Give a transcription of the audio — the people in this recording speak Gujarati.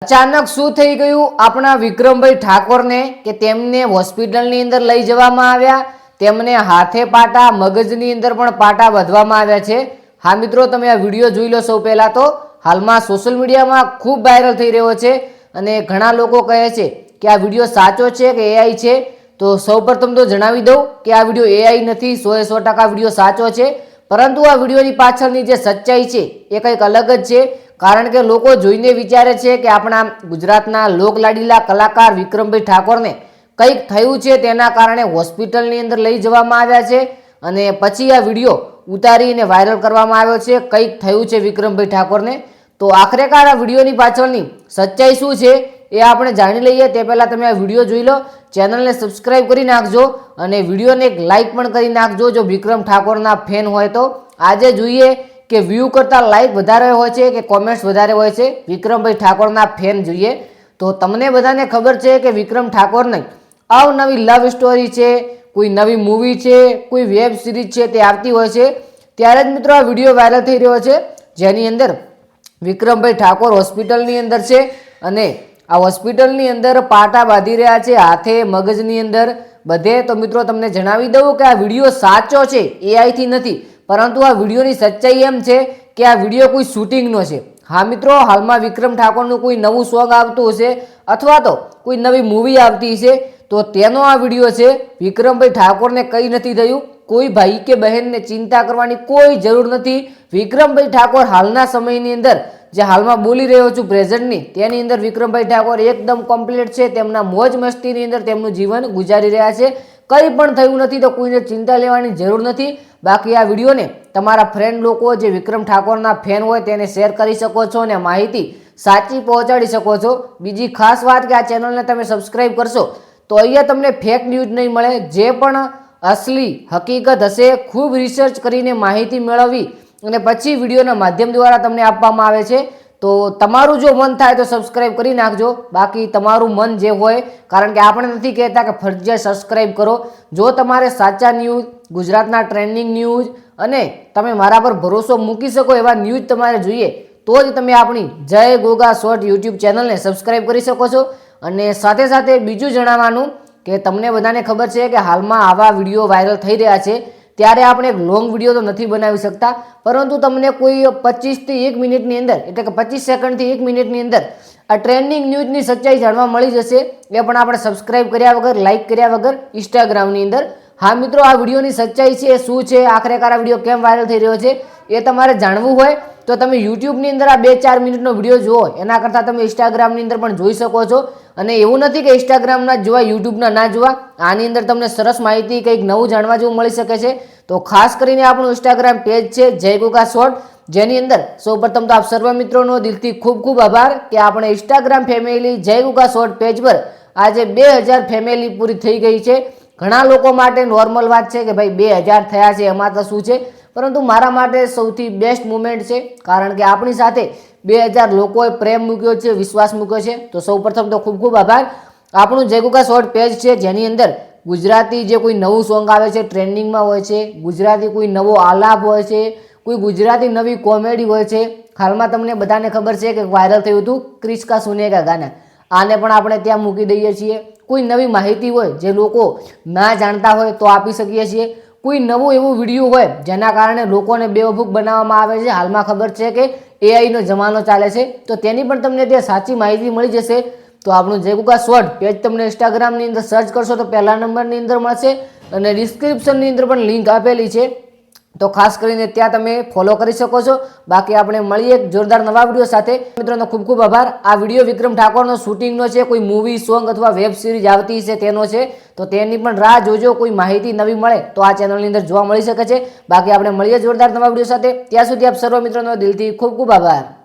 અચાનક શું થઈ ગયું આપણા વિક્રમભાઈ ઠાકોરને કે તેમને હોસ્પિટલની અંદર લઈ જવામાં આવ્યા, તેમને હાથે પાટા, મગજની અંદર પણ પાટા બાંધવામાં આવ્યા છે। હા મિત્રો, તમે આ વિડીયો જોઈ લો। સૌ પહેલા તો હાલમાં સોશિયલ મીડિયામાં ખૂબ વાયરલ થઈ રહ્યો છે અને ઘણા લોકો કહે છે કે આ વિડીયો સાચો છે કે એઆઈ છે। તો સૌપ્રથમ તો જણાવી દઉં કે આ વિડીયો એઆઈ નથી, 100% વિડીયો સાચો છે, પરંતુ આ વિડીયોની પાછળની જે સચ્ચાઈ છે એ કંઈક અલગ જ છે। કારણ કે લોકો જોઈને વિચારે છે કે આપણા ગુજરાતના લોકલાડીલા કલાકાર વિક્રમભાઈ ઠાકોરને કંઈક થયું છે, તેના કારણે હોસ્પિટલની અંદર લઈ જવામાં આવ્યા છે અને પછી આ વિડીયો ઉતારીને વાયરલ કરવામાં આવ્યો છે। કંઈક થયું છે વિક્રમભાઈ ઠાકોરને, તો આખરેકાર આ વિડીયોની પાછળની સચ્ચાઈ શું છે એ આપણે જાણી લઈએ। તે પહેલાં તમે આ વિડીયો જોઈ લો, ચેનલને સબસ્ક્રાઈબ કરી નાખજો અને વિડીયોને એક લાઇક પણ કરી નાખજો જો વિક્રમ ઠાકોરના ફેન હોય તો। આજે જોઈએ કે વ્યૂ કરતાં લાઇક વધારે હોય છે કે કોમેન્ટ્સ વધારે હોય છે વિક્રમભાઈ ઠાકોરના ફેન જોઈએ। તો તમને બધાને ખબર છે કે વિક્રમ ઠાકોરની અવનવી લવ સ્ટોરી છે, કોઈ નવી મૂવી છે, કોઈ વેબ સિરીઝ છે તે આવતી હોય છે। ત્યારે જ મિત્રો આ વિડીયો વાયરલ થઈ રહ્યો છે, જેની અંદર વિક્રમભાઈ ઠાકોર હોસ્પિટલની અંદર છે અને આ હોસ્પિટલની અંદર પાટા બાંધી રહ્યા છે હાથે, મગજની અંદર બધે। તો મિત્રો તમને જણાવી દઉં કે આ વિડીયો સાચો છે, એઆઈથી નથી, પરંતુ આ વિડીયોની સચ્ચાઈ એમ છે કે આ વિડીયો કોઈ શૂટિંગનો છે। હા મિત્રો, હાલમાં વિક્રમ ઠાકોરનું કોઈ નવું સોંગ આવતું હશે અથવા તો કોઈ નવી મૂવી આવતી હશે તો તેનો આ વિડીયો છે। વિક્રમભાઈ ઠાકોરને કંઈ નથી થયું, કોઈ ભાઈ કે બહેનને ચિંતા કરવાની કોઈ જરૂર નથી। વિક્રમભાઈ ઠાકોર હાલના સમયની અંદર જે હાલમાં બોલી રહ્યો છું પ્રેઝન્ટની, તેની અંદર વિક્રમભાઈ ઠાકોર એકદમ કમ્પ્લીટ છે, તેમના મોજ મસ્તીની અંદર તેમનું જીવન ગુજારી રહ્યા છે। કંઈ પણ થયું નથી તો કોઈને ચિંતા લેવાની જરૂર નથી। બાકી આ વિડીયોને તમારા ફ્રેન્ડ લોકો જે વિક્રમ ઠાકોરના ફેન હોય તેને શેર કરી શકો છો અને માહિતી સાચી પહોંચાડી શકો છો। બીજી ખાસ વાત કે આ ચેનલને તમે સબસ્ક્રાઈબ કરશો તો અહીંયા તમને ફેક ન્યૂઝ નહીં મળે, જે પણ અસલી હકીકત હશે ખૂબ રિસર્ચ કરીને માહિતી મેળવી અને પછી વિડીયોના માધ્યમ દ્વારા તમને આપવામાં આવે છે। તો તમારું જો મન થાય તો સબસ્ક્રાઈબ કરી નાખજો, બાકી તમારું મન જે હોય, કારણ કે આપણે નથી કહેતા કે ફરજિયાત સબસ્ક્રાઈબ કરો। જો તમારે સાચા ન્યૂઝ, ગુજરાતના ટ્રેન્ડિંગ ન્યૂઝ અને તમે મારા પર ભરોસો મૂકી શકો એવા ન્યૂઝ તમારે જોઈએ તો જ તમે આપણી જય ગોગા શોર્ટ યુટ્યુબ ચેનલને સબસ્ક્રાઈબ કરી શકો છો। અને સાથે સાથે બીજું જણાવવાનું કે તમને બધાને ખબર છે કે હાલમાં આવા વિડીયો વાયરલ થઈ રહ્યા છે, ત્યારે આપણે એક લોંગ વિડીયો તો નથી બનાવી શકતા, પરંતુ તમને કોઈ 25 થી 1 મિનિટની અંદર, એટલે કે 25 સેકન્ડથી 1 મિનિટની અંદર આ ટ્રેન્ડિંગ ન્યૂઝની સચ્ચાઈ જાણવા મળી જશે। એ પણ આપણે સબસ્ક્રાઈબ કર્યા વગર, લાઇક કર્યા વગર ઇન્સ્ટાગ્રામની અંદર। હા મિત્રો, આ વિડીયોની સચ્ચાઈ છે શું છે, આખરેકાર આ વિડીયો કેમ વાયરલ થઈ રહ્યો છે એ તમારે જાણવું હોય તો તમે યુટ્યુબની અંદર આ 2-4 મિનિટનો વિડીયો જુઓ, એના કરતાં તમે ઇન્સ્ટાગ્રામની અંદર પણ જોઈ શકો છો। અને એવું નથી કે ઇન્સ્ટાગ્રામના જ જોવા, યુટ્યુબના ના જોવા, આની અંદર તમને સરસ માહિતી કંઈક નવું જાણવા જેવું મળી શકે છે। તો ખાસ કરીને આપણું ઇન્સ્ટાગ્રામ પેજ છે જય ગોગા શોર્ટ, જેની અંદર સૌપ્રથમ તો આપ સર્વ મિત્રોનો દિલથી ખૂબ ખૂબ આભાર કે આપણે ઇન્સ્ટાગ્રામ ફેમિલી જય ગોગા શોર્ટ પેજ પર આજે 2000 ફેમિલી પૂરી થઈ ગઈ છે। ઘણા લોકો માટે નોર્મલ વાત છે કે ભાઈ 2000 થયા છે એમાં તો શું છે, પરંતુ મારા માટે સૌથી બેસ્ટ મુમેન્ટ છે, કારણ કે આપણી સાથે 2000 લોકોએ પ્રેમ મૂક્યો છે, વિશ્વાસ મૂક્યો છે। તો સૌપ્રથમ તો ખૂબ ખૂબ આભાર। આપણું જય ગોગા શોર્ટ પેજ છે, જેની અંદર ગુજરાતી જે કોઈ નવું સોંગ આવે છે, ટ્રેન્ડિંગમાં હોય છે, ગુજરાતી કોઈ નવો આલાપ હોય છે, કોઈ ગુજરાતી નવી કોમેડી હોય છે। હાલમાં તમને બધાને ખબર છે કે વાયરલ થયું હતું ક્રિશ કા સુનેગા ગાના, આને પણ આપણે ત્યાં મૂકી દઈએ છીએ। કોઈ નવી માહિતી હોય જે લોકો ના જાણતા હોય તો આપી શકીએ છીએ। કોઈ નવું એવું વિડીયો હોય જેના કારણે લોકોને બેવકૂફ બનાવવામાં આવે છે, હાલમાં ખબર છે કે એઆઈનો જમાનો ચાલે છે, તો તેની પણ તમને ત્યાં સાચી માહિતી મળી જશે। તો આપણું જય ગોગા શોર્ટ પેજ તમને ઇન્સ્ટાગ્રામની અંદર સર્ચ કરશો તો પહેલા નંબરની અંદર મળશે અને ડિસ્ક્રિપ્શનની અંદર પણ લિંક આપેલી છે, તો ખાસ કરીને ત્યાં તમે ફોલો કરી શકો છો। બાકી આપણે મળીએ એક જોરદાર નવા વિડીયો સાથે। મિત્રોનો ખૂબ ખૂબ આભાર। આ વિડીયો વિક્રમ ઠાકોરનો શૂટિંગનો છે, કોઈ મૂવી, સોંગ અથવા વેબ સિરીઝ આવતી છે તેનો છે, તો તેની પણ રાહ જોજો। કોઈ માહિતી નવી મળે તો આ ચેનલની અંદર જોવા મળી શકે છે। બાકી આપણે મળીએ જોરદાર નવા વિડીયો સાથે, ત્યાં સુધી આપ સર્વ મિત્રોનો દિલથી ખૂબ ખૂબ આભાર।